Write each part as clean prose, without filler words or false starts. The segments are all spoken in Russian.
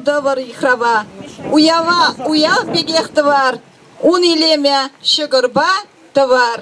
дывыр ихрава. Уява, уяв бегехті бар. Un илеме шығырба тывар.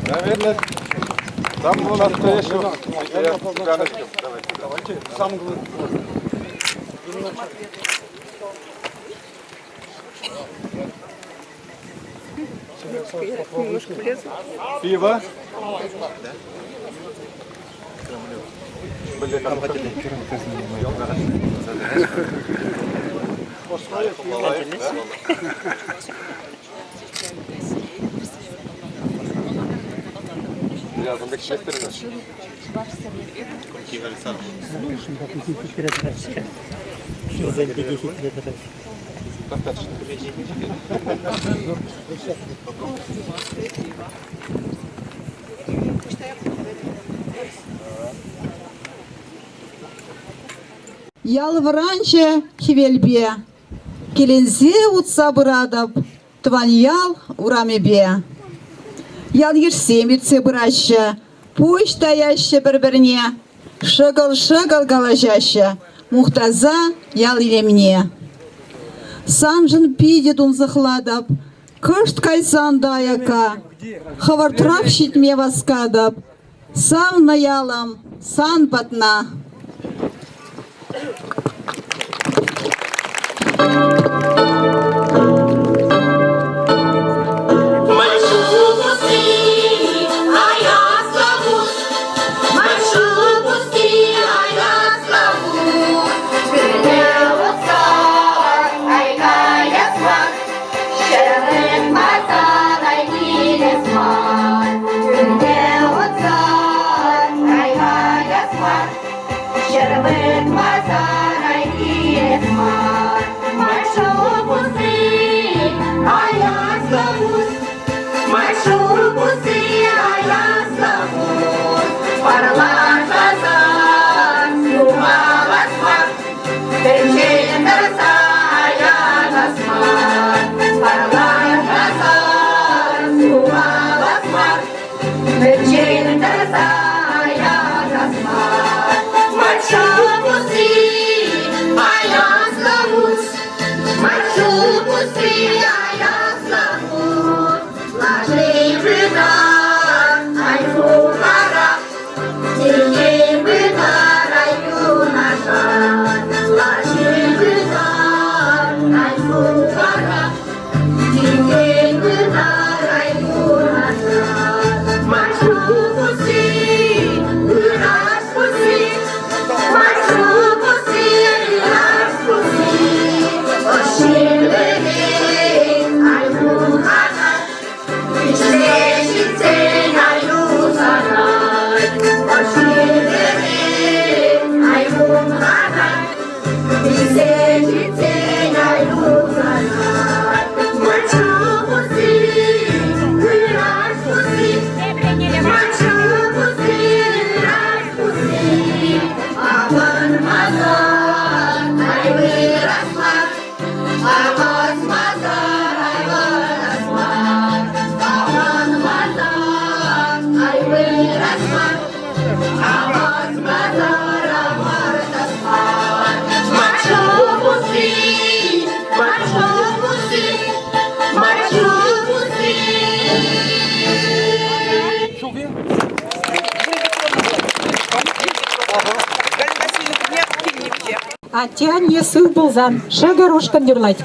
Наверное, там был настоящий. Давайте. Сам пиво. Yazındaki şefleri nasıl? Ялвранче хивельбе, келензе утса бұрадып, тван ял урамебе. Ял ерсемерце бұрашы, почта яшы бір-біріне, шығыл-шығыл галажашы, мұқтаза ял илемне. Самжын пиде дұнзықладып, күшт кайсан даяка, хавартрап шитме васкадып, сам ялам, сан патна. Thank you. Атя не сыл болзан, шагорошкан дюрлать.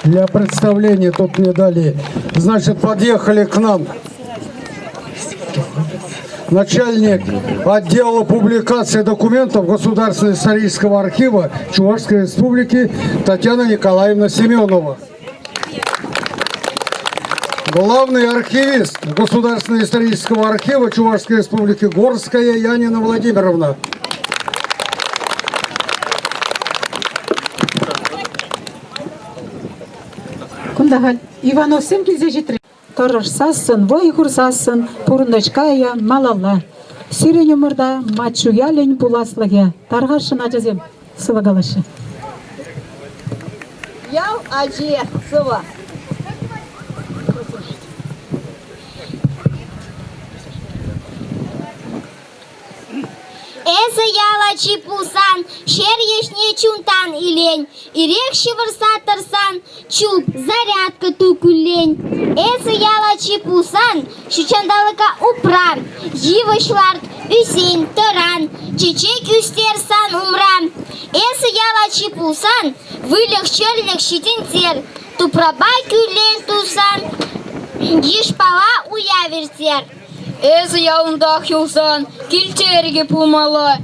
Для представления тут мне дали, значит, подъехали к нам начальник отдела публикации документов Государственного исторического архива Чувашской Республики Татьяна Николаевна Семенова. Главный архивист Государственного исторического архива Чувашской Республики Горская Янина Владимировна. Кундагаль, Иванов сын келзе жетірі. Торырсасын, вайғырсасын, пұрындашкая, малалла. Сирен өмірда мачуялень буласлыге. Тарғашын ажазем, сывагалашы. Ял аже сыва. Эзы яла чипусан, шер ешне чунтан илень, ирек шивырса тырсан, чуп зарядка тукулень. Эзы яла чипусан, шучандалыка упрам, живышлар үсен тыран, чечек үстерсан умрам. Эзы яла чипусан, вылег черлек щитинтер, тупрабай күлен тусан, ешпала уявертер. Эзі ялындақ юлсан, келтерге пумалы.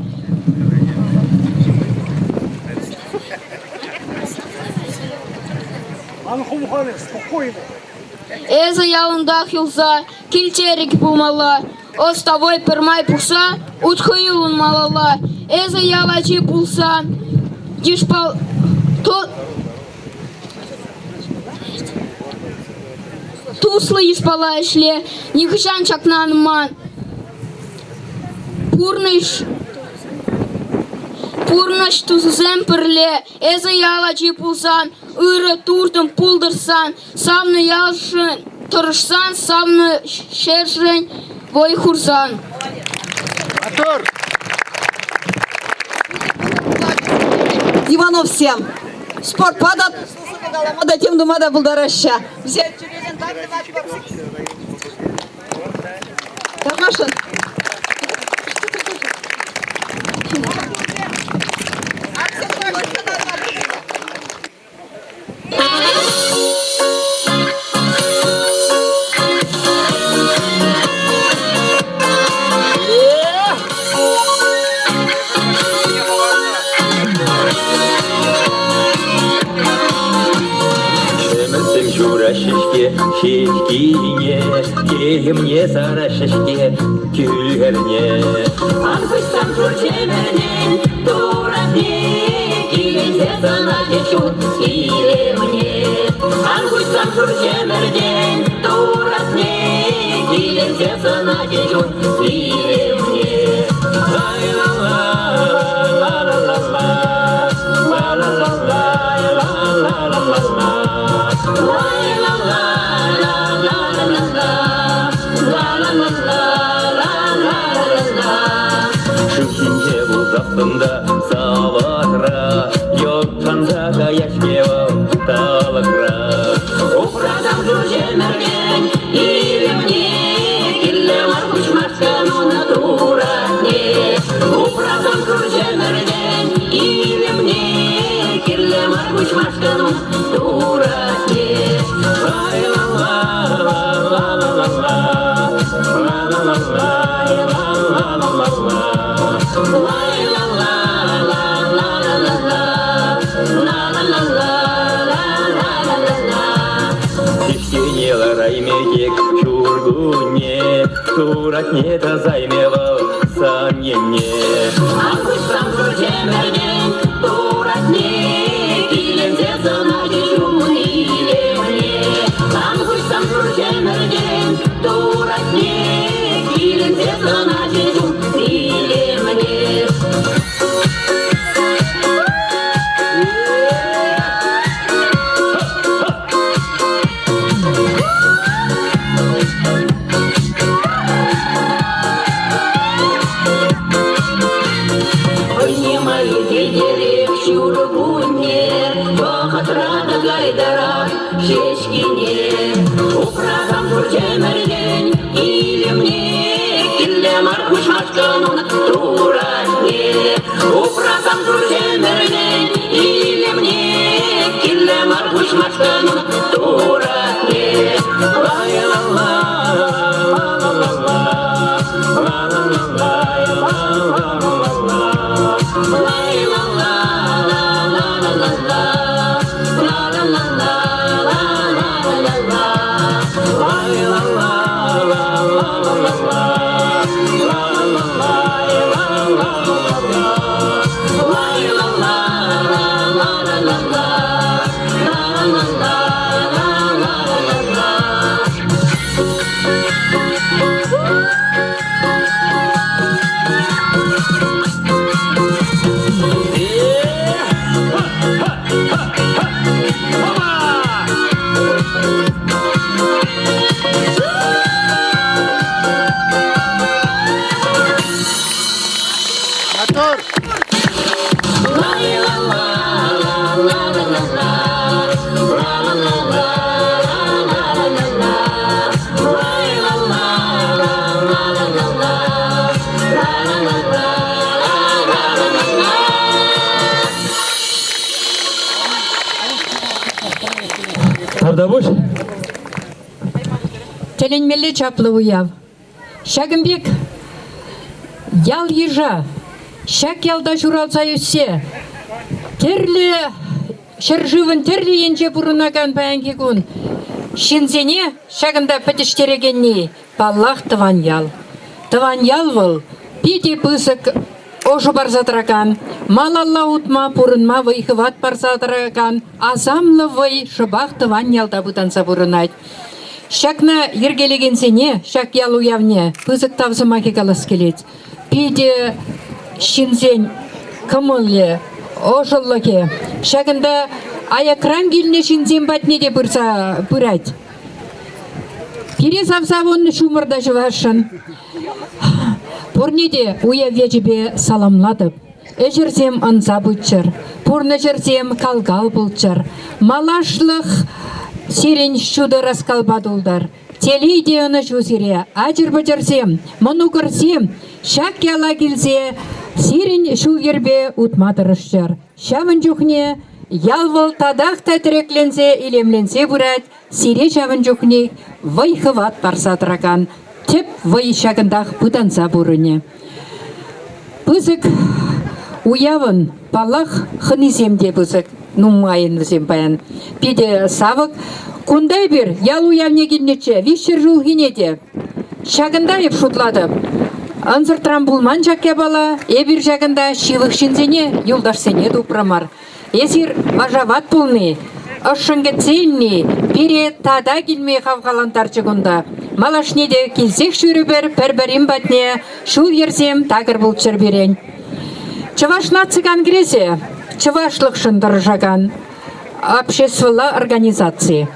Эзі ялындақ юлса, келтерге пумалы. Оставой пырмай пуса, утхыюлын малала. эза ялачи пулсан, дишпал, туслы ишпала ишле, нихшан чакнанман, Пурнаш тузем перле, эза ялачи пулсан, ыры туртым пулдырсан, самны ялшын, тұрышсан, самны шершен, вой хурсан. Мотор! Иванов всем. Спорт падат. Мада тем думада булдараща. Взять через Тармашин. Шешкине, кемне сара шешке, күлгерне. Анкыстан күрчемернен, туратне, киленсе сана кечут, килемне. Анкыстан күрчемернен, туратне, киленсе сана кечут, килемне. Ла-ла-ла, ла-ла-ла-ла, ла-ла-ла-ла, ла-ла-ла-ла. Шүкшінже бұлдақтында саватыра, йоттанда яшкева талықра. Опырадам жүржемерген, илімне, кілі марқыш марскан оны туратне. Опырадам жүржемерген, илімне, кілі марқыш марскан оны туратне. Раймедек чургуне, туратне тазаймева саньене. Анкыстан күрчемерген, туратне, киленсе сана кечун илемне. Анкыстан күрчемерген, туратне, киленсе сана кечун илемне. Шешкине, упрадам күрчемерген, илімне, кілі марқыш марсканын туратне. Упрадам күрчемерген, илімне, кілі марқыш марсканын туратне. Ла-ла-ла, ла-ла-ла, ла-ла-ла, ла-ла-ла, ла-ла-ла, ла-ла-ла. Теленмелі чаплы уяв. Шагымбек, ял ежа, шак ялда журалса өссе, терлі, шыржывын терлі енже бұрынаган бәңге күн. Шинзене шагында пәтіштерегенне, баллах тыван ял. Тыван ял выл, педе пысык ошо барзатыракан, малалла утма пурынма выйхыват барзатыракан, азамлы вый шыбақ тыван ялда бутанса бурынайт. Шакна ергелеген сене, шак ялу явне, пызык тавзыма кекалас келет. Пиде шинзен кымылле, ошыллыке. Шакында аякран келіне шинзен батне де бұрайт. Пире завзавонны шумырда жывашын. Пурниде уя вежебе саламладып. Эжерзем ынза бұтчыр, пурны жерзем калгал бұлчыр. Малашлық сирен шуды раскалбадулдар. Телейде ыны жузире, ажыр бұжырзем, мұны көрсем, шак яла келзе, сирен шу ербе утмадырышчыр. Шамын жүхне, ялвыл тадақ тәтіреклензе, илемлензе бұрат, сире шамын жүхне, вайхыват барсатыракан, теп вай шагындақ бұданса бұрыне. Пызык уявын, палақ хыныземде пызык, нумайын візем баян. Пиде савык, кундай бір, ял уявне келнече, вишер жыл генеде. Шагындайып шутладып. Анзыртран булман жаке бала, эбір жагында шилық шинзене, юлдашсене дупрамар. Эсир важават пулны, ышшынғы цельни, пире тада келмей қавғалантар жығында. Малашнеде келсек шүрібір, пәрбәрім батне, шул ерзем тағыр бұлчыр берен. Чывашна цыган грезе, чывашлық шындыр жаган, обществолы организации.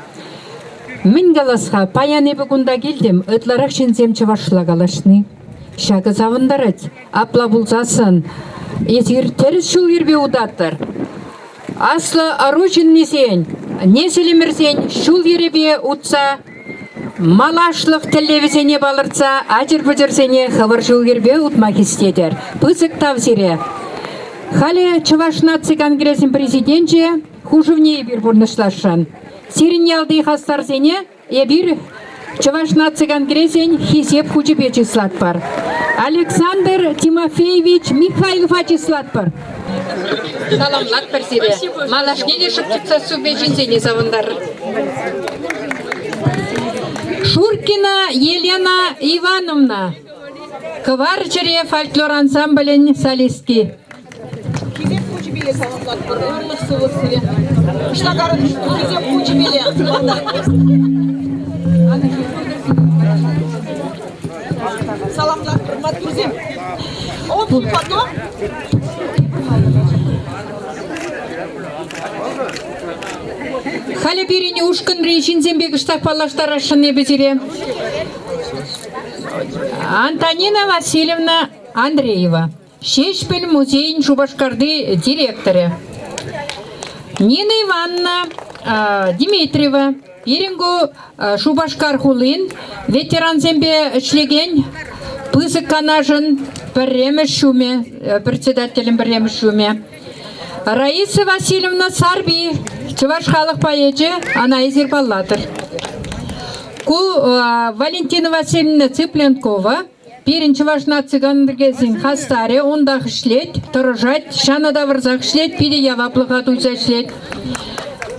Мен галасқа паяне бүгінда келдім, ытларақ шынзем чывашла галашны. Шағы завындарыд, апла бұлзасын, есір теріс шул ербе удаттыр. Аслы аружын несен, неселемірсен шул ербе утса, малашлық телевизене балырца, ажыр бұжырсене хывыр шул ербе утмақ істедер. Пызык тавзире. Халі чывашна цыган грезін президентже хужывне ебір бұрнышлашын. Сирин ялды хастар сене, ебір чывашна цыган грезін хисеп хужыбе числат бар. Александр Тимофеевич Михайлов числат бар. Саламлат бар сире. Малашнеде шыптықса суббежін сене завындар. Шуркина Елена Ивановна. Кварчере фольклор ансамблен солистки. Salamlar, hürmet güzim. O bu потом. Халі беріне ұшқын рейшінзенбек ұштақ палаштар ашыны бізіре. Антонина Васильевна Андреева. Шешпіл музейін Шубашкарды директоры. Нина Ивановна Дмитриева. Берінгу Шубашкар хулын ветеран зембе шлеген пызык канажын біремі шуме, председателем біремі шуме. Раиса Васильевна Сарби, чываш халық поэджі, она езер баллатыр. Валентина Васильевна Цыпленкова, перін чывашна цыгандыргезін хастаре, ондақ ішлет, тұрыжат, шанада вырзақ ішлет, пиде яваплыға туйса ішлет.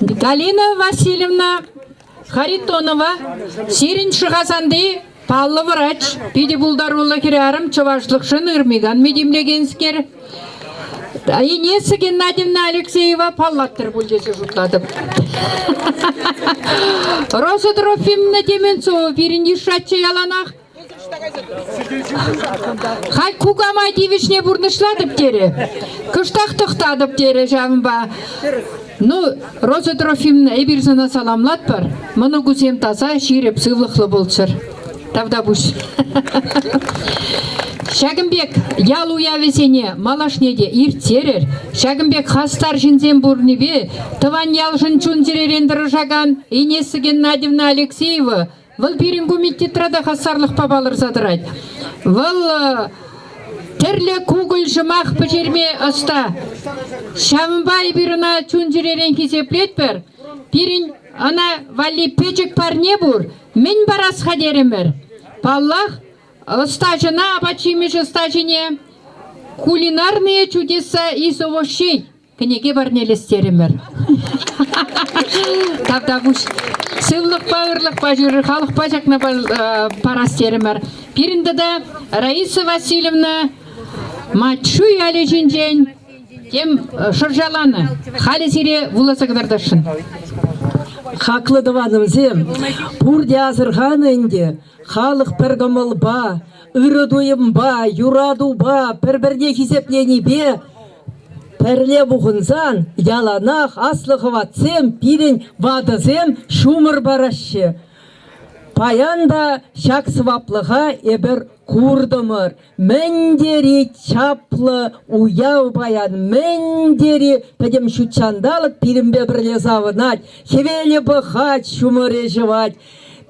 Галина Васильевна Харитонова, сирин шығасанды, паллы врач, пиде бұлдарулы керарым, чывашлықшын ұрмиган медемлегенскер. Инесса Геннадьевна Алексеева паллаттыр бұл жесі жұтладым. Роза Трофимовна Деменцова, перін ешатчы яланақ. Хай кугамай девишне бурнышладып тере. Кыштақ тұқтадып тере жамба. Ну, Роза Трофимовна эбирзана саламлат бар. Мұны күзем таза ширеп сывлықлы болсыр. Тавда бұш. Шагымбек ялу явесене малашнеде иртерер. Шагымбек хастар жинзен бурнебе, тыван ялжын чунзеререндірі жаган Инесса Геннадьевна Алексеева выл перингу миттетрада хастарлық пабалыр задырайд. Выл терле кугыл жымақ пөжерме ыста. Шамынбай біріна чунзеререн кезеплет бір. Перин ана вали печек парне бур, мен барас хадеремер. Паллах стажена, обочимеш стажене кулинарные чудеса из овощей. Книги барнелестеремер. Тавда буш сывлық бауырлық бажыры, халық бажақна парастеремер. Пиринде да Раиса Васильевна Матшу яле жинжен. Тем шыржаланы. Халі сире вуласа кадардашын. Хақлы дыванымзем, пурде азырған энде, халық піргіміл ыры дуйым юраду бір-бірде хисеплені бе, пірле бұғынзан, яланақ, аслығы ватсем, пирен вадызем, шумыр барашы. Паянда шак сваплыға ебір курдымыр. Мендери чаплы уяу баян. Мендери пәдем шучандалық пирімбе бірле завынат. Хевелі бұхат шумыре жыват.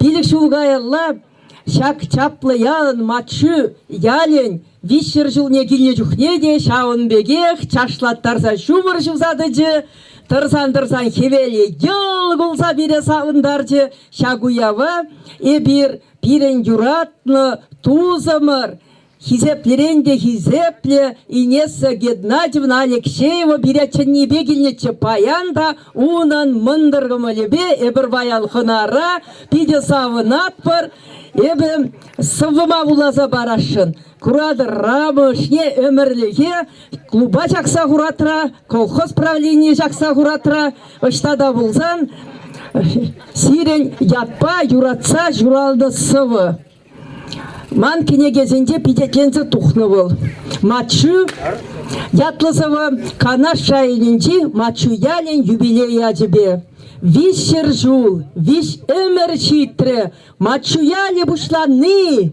Пилік шулғайылла шак чаплы ялын матшы ялен. Вишер жылне келне жүхне де шауын бегех чашлаттарса шумыр жывзадыжы. Тырсан хевелі ел гулса бире сағындаржы шагуява эбир пирен юратны тузымыр. Хизеплерен де хизепле Инесса Геннадьевна Алексеева бирячынне бегілнече паянда унан мындыргымылебе эбір баян хынара пиде савынат бар эбі сывыма улаза барашын. Курадыр рамышне өмірліге клуба жақса құратыра, колхоз правление жақса құратыра, ұштада болсан сирен ятпа юратса журалды сывы. Ман кенегезінде питетлензі тұхны бол. Матшы ятлысывы канаш шайынынчи матчу ялен юбилей ажыбе. Вишер жул, виш өмір читрі, матчу яле бұшланы.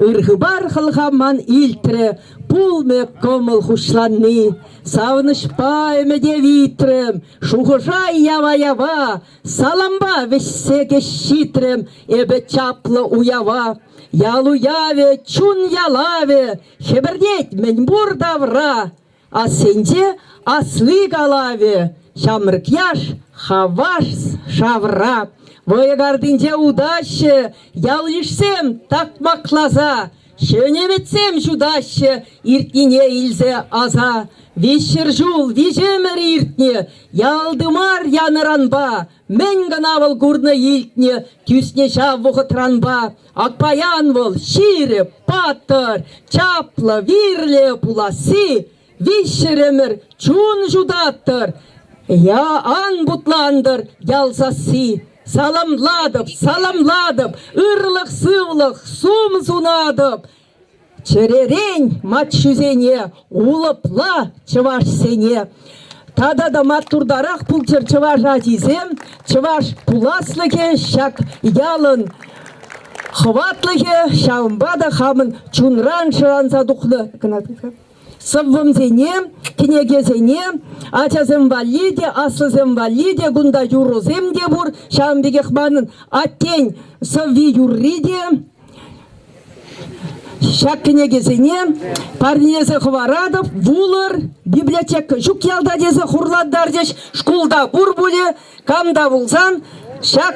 Үргібар қылғаман илтірі, пулме комыл хушланы. Савынышпа өмеде витрім, шуғыжа ява-ява, саламба вешсеге шитрім, эбі чаплы уява. Ялу яве, чун ялаве, хебердет мен бурдавра, а сенде аслы галаве, шамрык яш, хаваш шавра. Воягардынде удачы, ял ешсем такмаклаза, шөнеметсем жудащы, иртнине илзе аза. Вешер жул, вежемер иртне, ялдымар яныранба, мен гынавыл гурны илтне, тюсне шав вұғытранба. Акпаян выл, шире, патыр, чаплы, вирле пуласы, вешеремір, чун жудаттыр, я ан бутландыр, ялзасы. Саламладып, ырлық сывлық, сум зунадып. Черерень матшүзене, улыпла чываш сене. Тадада маттурдарақ пулчыр чываш азизем, чываш пуласлыке шак ялын. Хватлыке шаумбада хамын чунран шыранса духлы. Сыввымзене, кенегезене, ачазым валиде, аслызым валиде, гунда юрузем де бур, шамбегех манын аттень сывви юрриде, шак кенегезене, парнезе хварадов, вулыр, библиотека, жук ялда дезе хурладдар деш, шкулда бур буле, камда булзан, шак...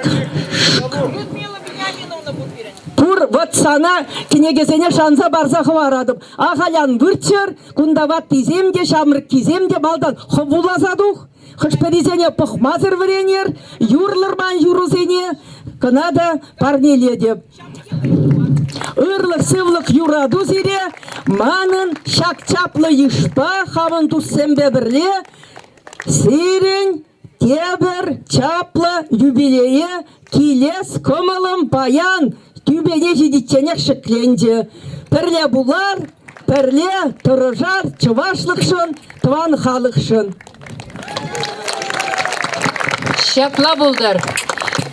Пур ватсана кенегезене шанса барса хварадым. Ағалян вырчыр, кундават тиземде, шамрык киземде балдан хвулазадух. Хышперизене пұхмазыр віренер, юрлырман юрузене, кынада парнеледе. Ырлық сывлық юраду зире, манын шак чаплы ешпа, хамын туссембе бірле, сирен, тебір, чаплы, юбилее, килес, комылым, баян, тюбене жидитченек шекленде. Пірле булар, пірле тұрыжар, чывашлықшын, тван халықшын. Шапла булдар.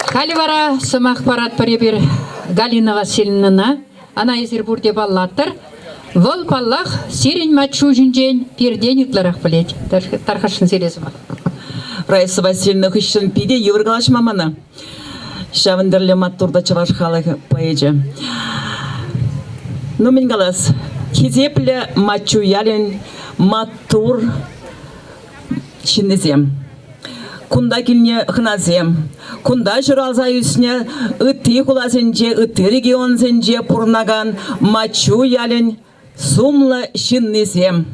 Халивара сымақ парат паребір Галина Васильевна, ана Езербурде баллаттыр. Вол паллах сирень матшу жинжен перден ютларақ білет. Тархашын селезіма. Раиса Васильевна хыщын пиде евргалаш мамана. Шавындырлы маттурда чываш халық поэжі. Ну мен галас, кезеплі матчу ялен маттур шиннезем. Кунда келіне хыназем. Кунда жыралза үсіне үтті құлазенже, үтті регионзенже пұрнаган матчу ялен сумлы шиннезем.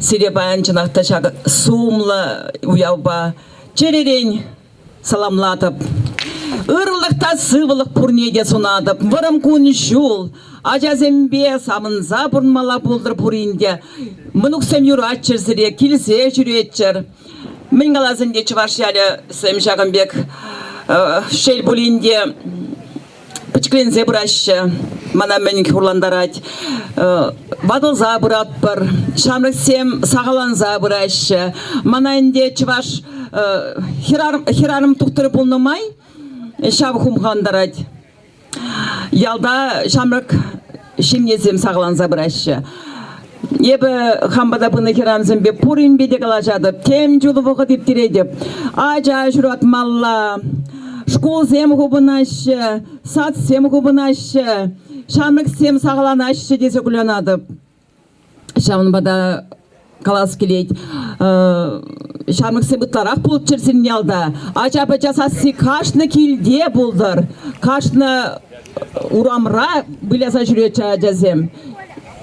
Сиребайын жынақта шағы сумлы уяуба черерен саламлатып. Ырлықта сывылық пұрнеде сонадып, вырым күн жул, Ажазембе самынза бұрынмала болдыр пуринде. Мұнықсем юратчыр зіре, келсе жүретчір. Мен қалазын де чывашялы Сэм Жағымбек шел булинде пычклензе бұрашы. Мана мен хурландарать. Бадылза бұраппыр. Шамрыксем сағаланза бұрашы. Мана инде чываш хираным тұқтыры болнымай. Шабы хумхандарать. Ялда шамрык шимнезем сағаланза бұрашы. Ебі хамбада бұны керамзым бе пурин беде қалажады. Тем жулы бұғы деп дирейдіп. Ажа жүрат малла. Школ зем ғубынашы. Сат сем ғубынашы. Шамрык сем сағаланашы десе күлянады. Шамын бада қалас келейді. Шамрык сем бұтларақ болып жүрсін ялда. Ажа бача сасы қашны келде болдыр. Қашны урамра біляза жүретші ажазем.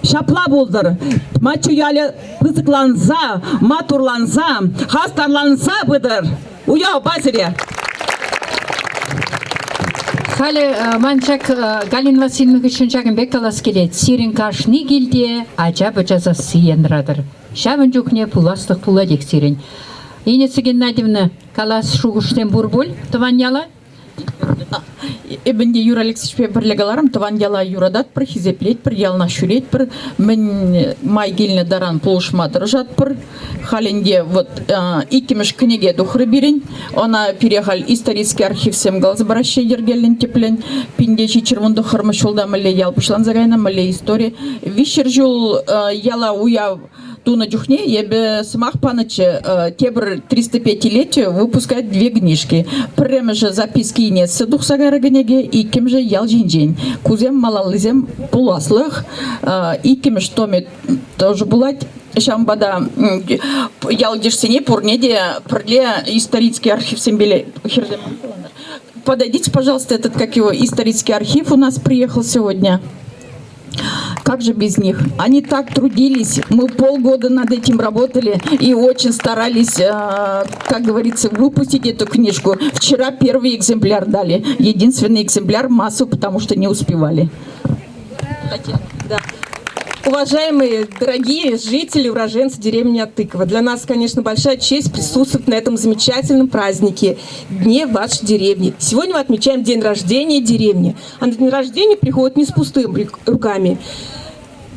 Шапла болдыр. Мачу ялы пызыкланза, матурланза, хастарланза бұдыр. Уяу базыре. Халі манчак Галин Васильевна үшін Жағымбек талас келет. Сирин кашни келде, ажабы жазасы ендірадыр. Шабын жүкне пуластық пуладек сирин. Инесі Геннадьевна калас шуғыштен бурбул, тываньяла? Эбенде Юра Алексеевич бірлегаларым тываньяла юрадат бір, хизеплет бір, ялна шүрет бір, мен май геліне даран пулышмадыр жат бір. Халенде вот икимеш книге духры берін, она перехал исторический архив сем галзбараща ергелін теплен, пинде чичермунду хырмышулда мэле ялпышлан загайна, мэле история. Вишер жул яла уя туна дюхне, ебе смах панычы тебр 305-летию выпускает 2 книжки. Прямо же записки и нет дух сагарагенеге, и кем же ял жинжень. Кузем малалызем пуласлых, и кем что ми тоже булать. Шамбада ял дешсене пурнеде прле исторический архив сембеле. Подойдите, пожалуйста, этот, как его, исторический архив у нас приехал сегодня. Как же без них? Они так трудились, мы полгода над этим работали и очень старались, как говорится, выпустить эту книжку. Вчера первый экземпляр дали, единственный экземпляр, массу, потому что не успевали. Да. Уважаемые, дорогие жители, уроженцы деревни Атыкова, для нас, конечно, большая честь присутствовать на этом замечательном празднике, Дне вашей деревни. Сегодня мы отмечаем день рождения деревни. А на день рождения приходят не с пустыми руками.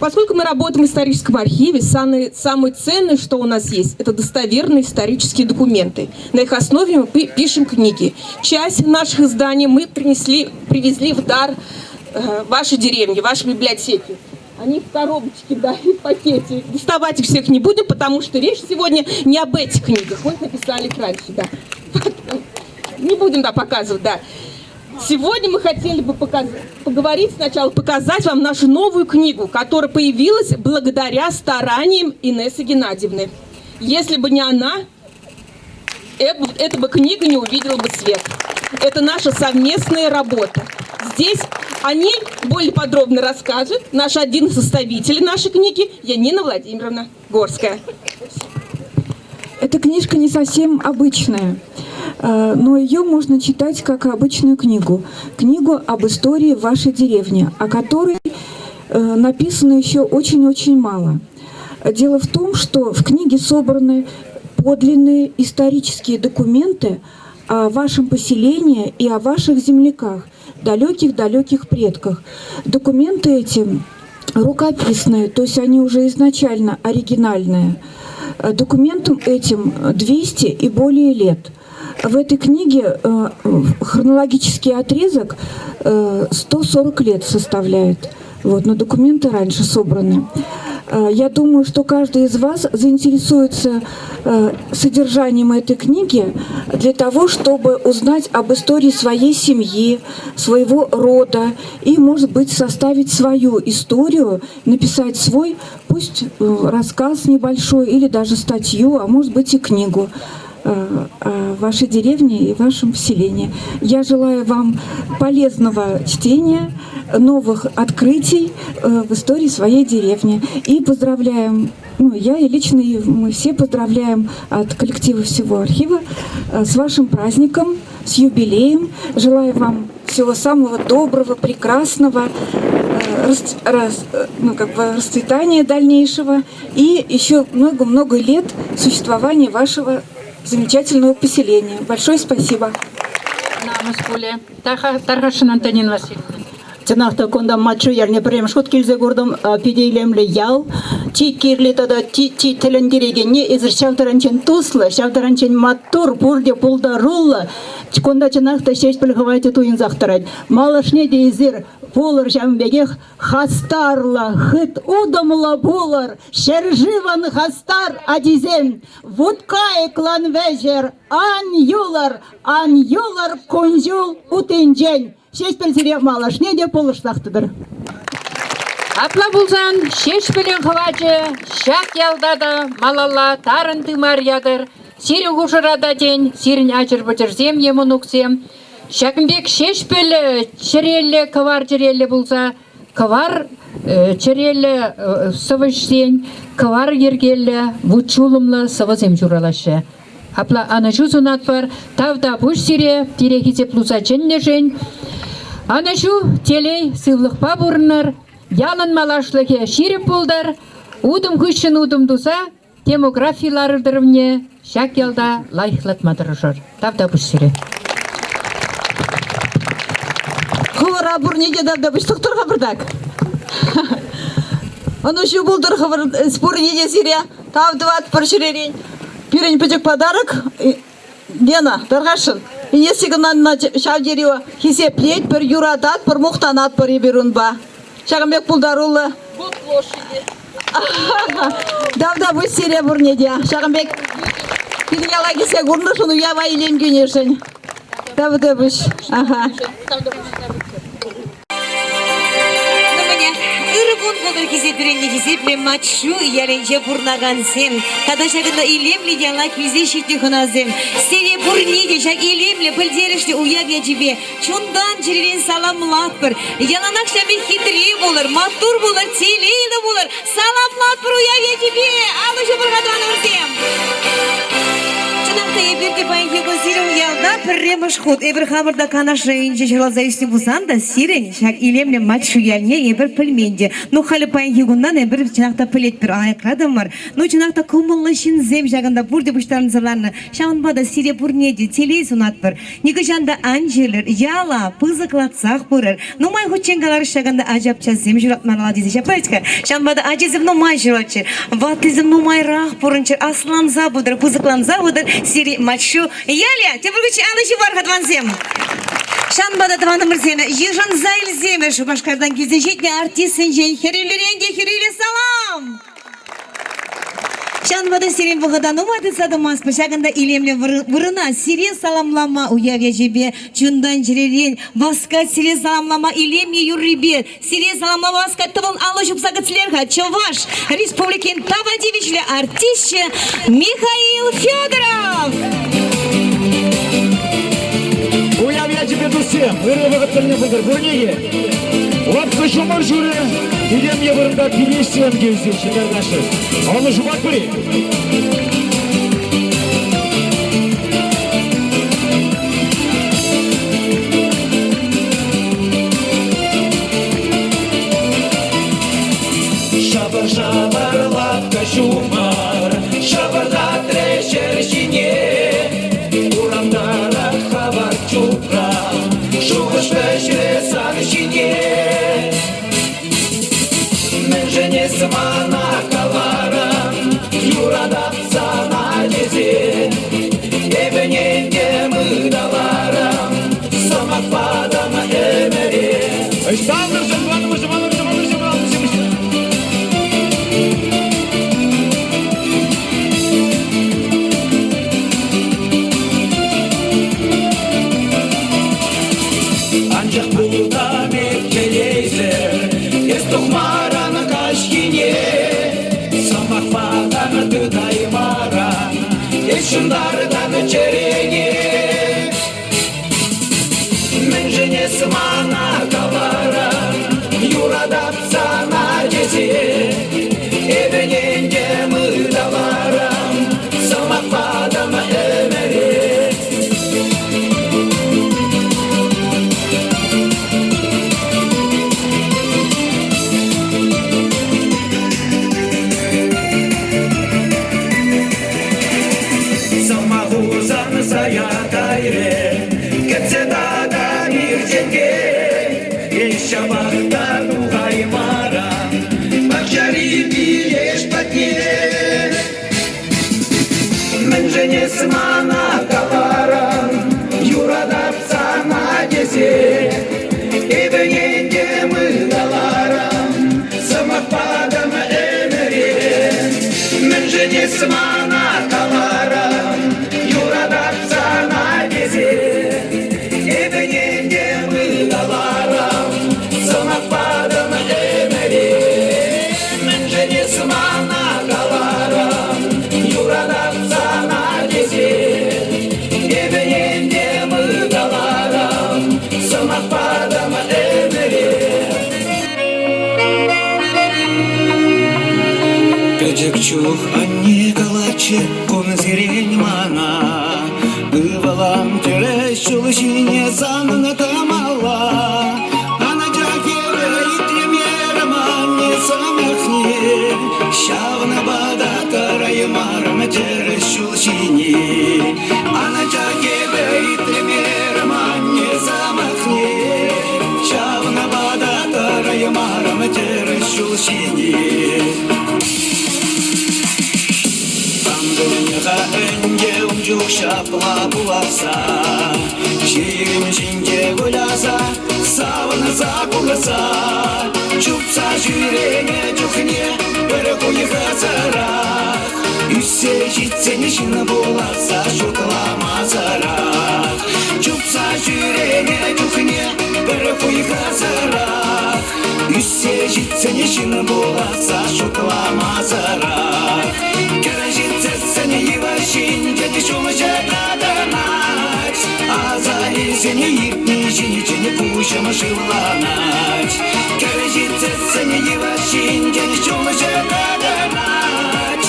Поскольку мы работаем в историческом архиве, самое ценное, что у нас есть, это достоверные исторические документы. На их основе мы пишем книги. Часть наших изданий мы привезли в дар вашей деревни, вашей библиотеки. Они в коробочке, да, и в пакете. Доставать их всех не будем, потому что речь сегодня не об этих книгах. Мы их написали их раньше, да. Не будем, да, показывать, да. Сегодня мы хотели бы поговорить сначала, показать вам нашу новую книгу, которая появилась благодаря стараниям Инессы Геннадьевны. Если бы не она, эта бы книга не увидела бы свет. Это наша совместная работа. Здесь о ней более подробно расскажет наш один из составителей нашей книги Янина Владимировна Горская. Эта книжка не совсем обычная, но ее можно читать как обычную книгу. Книгу об истории вашей деревни, о которой написано еще очень-очень мало. Дело в том, что в книге собраны подлинные исторические документы о вашем поселении и о ваших земляках, далеких-далеких предках. Документы эти рукописные, то есть они уже изначально оригинальные. Документам этим 200 и более лет. В этой книге хронологический отрезок 140 лет составляет. Вот, но документы раньше собраны. Я думаю, что каждый из вас заинтересуется содержанием этой книги для того, чтобы узнать об истории своей семьи, своего рода и, может быть, составить свою историю, написать свой, пусть рассказ небольшой или даже статью, а может быть и книгу о вашей деревне и вашем поселении. Я желаю вам полезного чтения, новых открытий в истории своей деревни. И поздравляем, я и лично, и мы все поздравляем от коллектива всего архива с вашим праздником, с юбилеем. Желаю вам всего самого доброго, прекрасного, расцветания дальнейшего и еще много-много лет существования вашего замечательного поселения. Большое спасибо. Намыс поле. Тархашин Антонин Васильевна. Тенахта конда мачу ярне премшут килзе гордом пидейлемле ял ти кирле тада ти телендереге не изр шавдаранчен туслы шавдаранчен матур бурде пулдарулла конда тенахта шеш билгавайте туин захтарать малышне де изер полар жамбегех хастарла хыт удамла болар шерживан хастар адизем вудка эклан вежер ан юлар конжул утенжен. Шеш пелсере малашне де полыштақтыдыр. Апла булзан, шеш пелен хвачы, шак ялдада, малала, тарын тымар ядыр, сири хушырада день, сирин ачыр бычырзем емунуксем. Шакымбек шеш пел черелле, кавар черелле булза, кавар черелле сывышсен, кавар ергелле, вучулымлы сывызем журалашы. Апла анашу сунатпар, тавда буш сире, тирехизе плюса ченне жень, анашу телей сывлықпа бұрыныр, ялын малашлығы ширіп болдар, удым күшін удым дуса, демографиялары дырывне шак ялда лайықлатмадыр жыр. Тавда бұш сире. Хывыра бұрнеге давда бұш тұқтырға бірдак. Анашу болдыр хывыр спорнеге сире, тавды ват бір ширерен. Пирень пычек подарок. Дена, Даргашин. Если на шавдерева хисеплеть, пер юрадат, пер мухтанат, пер еберунба. Шагамбек пулдарулы. Вот площади. Давда вы серия бурнеде. Шагамбек. Пирняла кисе гурны шуну ява илем гюнешень. Давда выш. Ага. Ирбун болар кизепиренде кизепле матчу яренче бурнаган сен. Тада шагында илемли дияла кизе шитти хуназем. Сене бурниде шаг илемли пылдериште уяг яжибе. Чундан жирен саламлатпыр. Яланак шабе хитри болар, матур болар, телейлі болар. Саламлатпыр уяг яжибе. Алышы бургадуан өрсем. Чынақта еберде байынке көзірі уялда пірремыш худ. Эбір хабырда канаш райынче жырлаза үсіне бұзан да сирен шак илемле матчу ялне ебір пілменде. Ну халі байынке күннан ебір чынақта пілет бір айқадым бар. Ну чынақта көмілі шын зем жағында бұрды бұштарын зырларны. Шағынбада сире бұрнеде телей сунат бір. Неге жанда анжелер, яла, пызықлатсақ бұрыр. Ну май хүтченгалары шағында ажапча зем жыратмарала десе шапайчка. Шағынбада ажезім ну май жыратчыр. Ватызым ну май рақ бұрынчыр. Асланза бұдыр, пызықланза бұдыр. Сири матчу яля тебіргіч алышы бар қатванзем. Шанбада таванымыр сені ежін зайлы земір шубашқардан кезде жетіне артисын жен херелеренге херелі салам. Шанбада сирен бұғыдан умады садымас пышағында илемлі вырына сирен саламлама уявя жебе чундан жиререн васка сирен саламлама илемне юррибе сирен саламлама васка тывыл алы жупсағыцлерға Чуваш республикен Тавадевичлі артистче Михаил Федоров. Уявя тебе дусем, вырывығыттырны бұдыр бұрнеге. Ватқы жұмыр жүрі, идем ебірінда пилестен кезден шыдарғашы. Оны жұмат бүре. Шабыр-шабыр лапка жұмар, шабырда трешер жіне, урамдара хабар чупра, шуғыш бәшіре сан жіне. Мен женесі мана каларам, юрадап сана дезе, ебінен де мұдаларам, самақ падама емере. Айстандыр жынғанымы жыманыр. Тухмараны кашкине, самақ паданы дыдаймаран, ешындарданы черене. Мен женесі мана каларан, юрадап сана жесе, ебенен де мұдаларам, самақ паданы емере. сая кайре кетсе дага ирженге еш шабақта туғай мара бақшари билеш патне мен женес мана каларам юрадап сана десе эбененде мыдаларам самападам эмере мен женес мана каларам юрадап сана десе эбененде мыдаларам самападам эмере мен женес мана каларам юрадап сана десе эбененде мыдаларам самападам эмере Качек-чух, анне калаче, кон зирень мана. Бывалам тереш чулышине санна камала. Ана джакере и тремера манне самахне. Шавна бада тарай марам тереш чулышине. Ана джакере и тремера манне самахне. Шавна бада тарай марам тереш чулышине. Önce umcuk şapla bulasa Şiirim şince gulasa Savunasa kulasa Çupsa jürene çukne Böyle koyu kazarak Üsse jitsen işin bulasa Şuklama zarak Çupsa jürene çukne Böyle koyu kazarak Üsse jitsen işin bulasa Şuklama zarak Seni yıvaşın dedi şumuca dadanać Azali seni yipnişin içini kuşama şıvlanać Karıcıtı seni yıvaşın dedi şumuca dadanać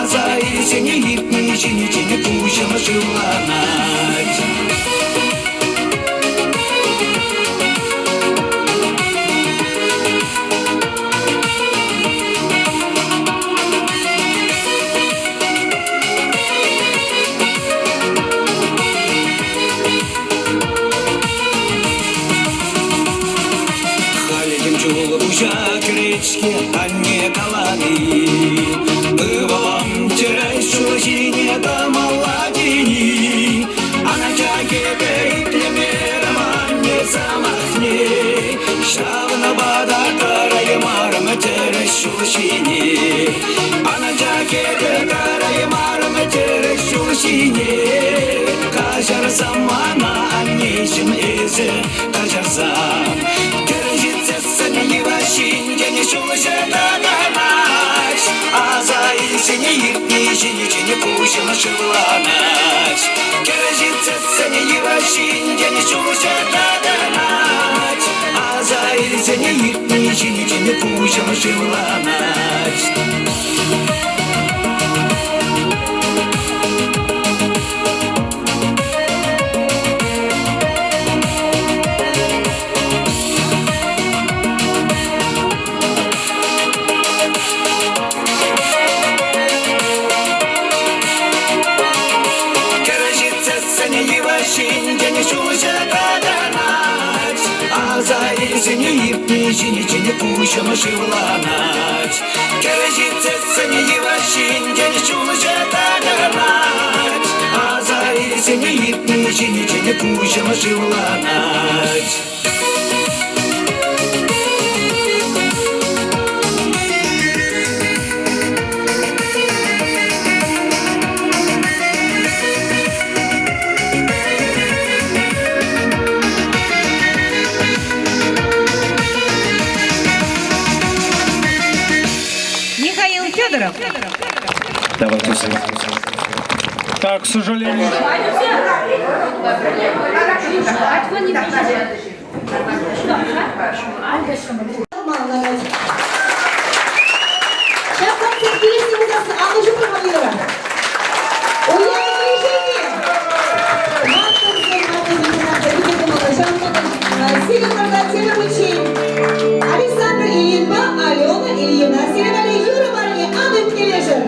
Azali seni yipnişin içini kuşama şıvlanać Uşak rечке, а не коланы Бывалом теряй шулжине да маладини А на чаке бейт лемерам, а не замахне Шавна бада карай марам теряй шулжине А на чаке карай марам теряй шулжине Кажарсам мана, а нечем эзе кажарсам Şimdi şumuca dadanać Azai seni yırtmışın içini kuşama şıvlanać Gelecekse seni yıvaşın Geni şumuca dadanać Azai seni yırtmışın içini kuşama şıvlanać Şimdi şumuca dadanać Azai seni yipnişin içini kuşama şıvlanać Gelecekse seni yıvaşın Geni şumuca dadanać Azai seni yipnişin içini kuşama şıvlanać Федоров. Давайте. Так, к сожалению. Сейчас концерт песни у нас Анна Жупанова. Уяна движение. Сильно Александр Ильинба, Алена Ильина, Селивали Юра Марни, Анна Кележер.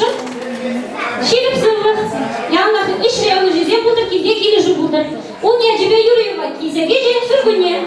Karşı şerif sınırlık yanlaki işleyen yüzeye buldur ki de gelişi buldur. O niyacıbe yürüyor bak ise gece sürgünye.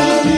Ай,